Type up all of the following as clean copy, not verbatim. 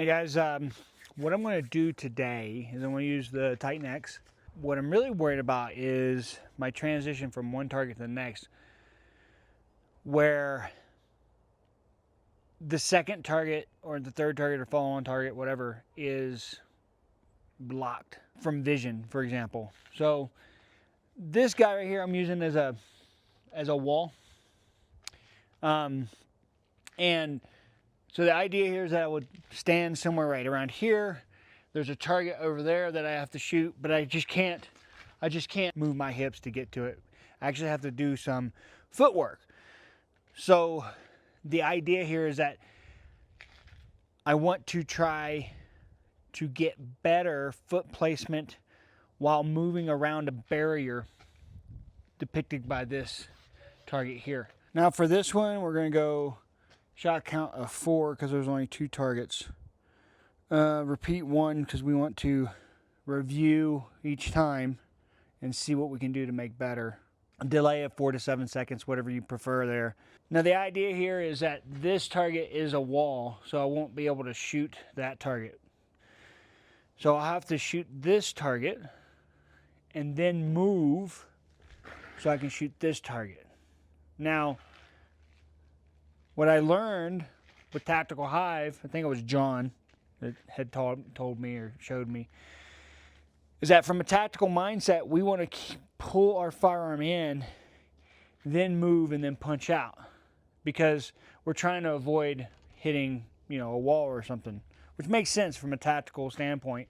Hey guys, what I'm going to do today is I'm going to use the Titan X. What I'm really worried about is my transition from one target to the next, where the second target or the third target or follow-on target, whatever, is blocked from vision, for example. So this guy right here I'm using as a wall. And so the idea here is that I would stand somewhere right around here. There's a target over there that I have to shoot, but I just can't move my hips to get to it. I actually have to do some footwork. So the idea here is that I want to try to get better foot placement while moving around a barrier depicted by this target here. Now for this one, we're going to go shot count of 4 because there's only 2 targets. Repeat 1 because we want to review each time and see what we can do to make better. A delay of 4 to 7 seconds, whatever you prefer there. Now the idea here is that this target is a wall, so I won't be able to shoot that target. So I'll have to shoot this target and then move so I can shoot this target. Now, what I learned with Tactical Hive, I think it was John that had told me or showed me, is that from a tactical mindset, we want to pull our firearm in, then move, and then punch out, because we're trying to avoid hitting, a wall or something, which makes sense from a tactical standpoint.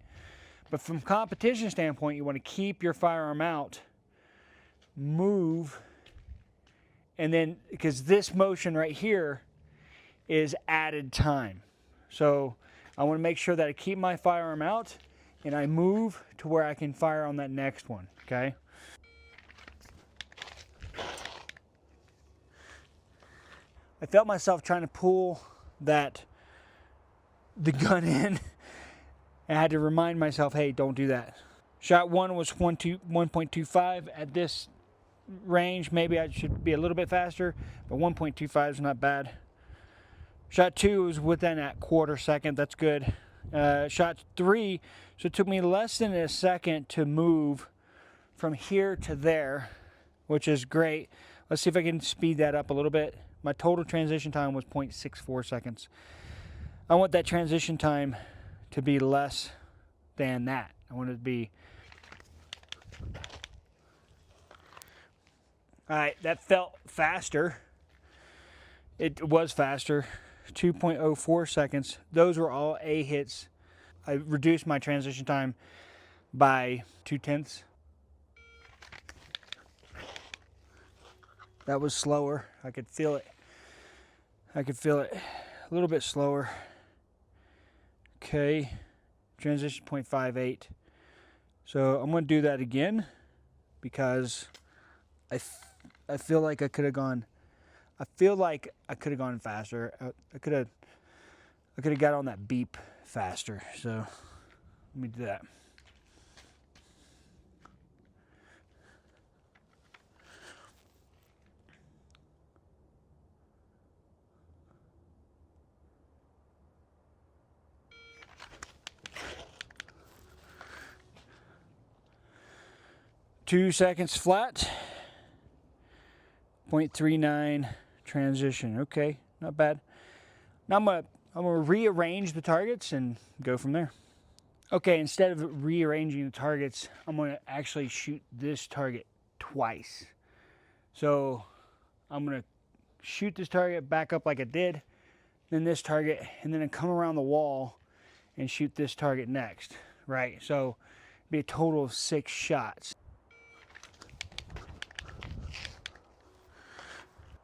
But from a competition standpoint, you want to keep your firearm out, move, and then, because this motion right here is added time. So I want to make sure that I keep my firearm out and I move to where I can fire on that next one, okay? I felt myself trying to pull the gun in. I had to remind myself, hey, don't do that. Shot 1 was 1.25. At this range, maybe I should be a little bit faster, but 1.25 is not bad. Shot 2 was within that quarter second. That's good. Shot 3, so it took me less than a second to move from here to there, which is great. Let's see if I can speed that up a little bit. My total transition time was 0.64 seconds. I want that transition time to be less than that. I want it to be... All right, that felt faster. It was faster. 2.04 seconds. Those were all A hits. I reduced my transition time by 0.2. That was slower. I could feel it. A little bit slower. Okay. Transition 0.58. So I'm going to do that again because I feel like I could have gone. I feel like I could have gone faster. I could have got on that beep faster. So let me do that. Two seconds flat. 0.39 transition. Okay, not bad. Now I'm gonna rearrange the targets and go from there. Okay, instead of rearranging the targets, I'm gonna actually shoot this target twice. So I'm gonna shoot this target back up like I did, then this target, and then I come around the wall and shoot this target next, right? So it'd be a total of 6 shots.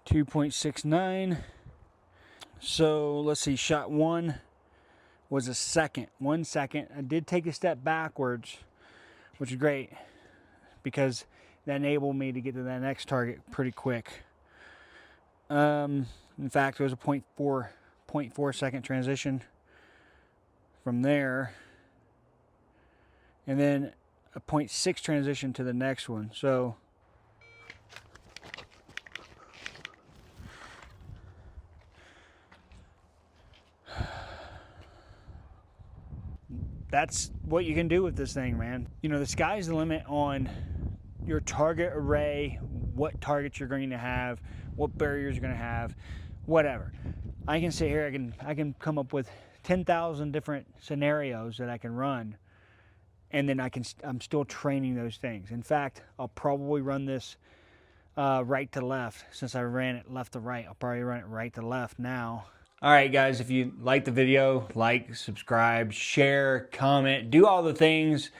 2.69. So let's see, shot 1 was 1 second. I did take a step backwards, which is great because that enabled me to get to that next target pretty quick. In fact, it was a 0.4 second transition from there, and then a 0.6 transition to the next one. So that's what you can do with this thing, man. You know, the sky's the limit on your target array, what targets you're going to have, what barriers you're going to have, whatever. I can sit here, I can come up with 10,000 different scenarios that I can run, and then I'm still training those things. In fact, I'll probably run this right to left. Since I ran it left to right, I'll probably run it right to left now. All right, guys, if you like the video, like, subscribe, share, comment, do all the things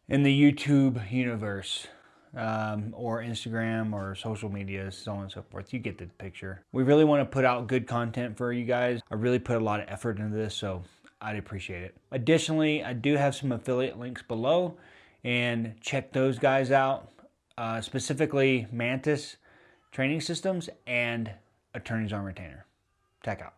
in the YouTube universe, or Instagram or social media, so on and so forth. You get the picture. We really want to put out good content for you guys. I really put a lot of effort into this, so I'd appreciate it. Additionally, I do have some affiliate links below, and check those guys out, specifically Mantis Training Systems and Attorney's Arm Retainer. Tech out.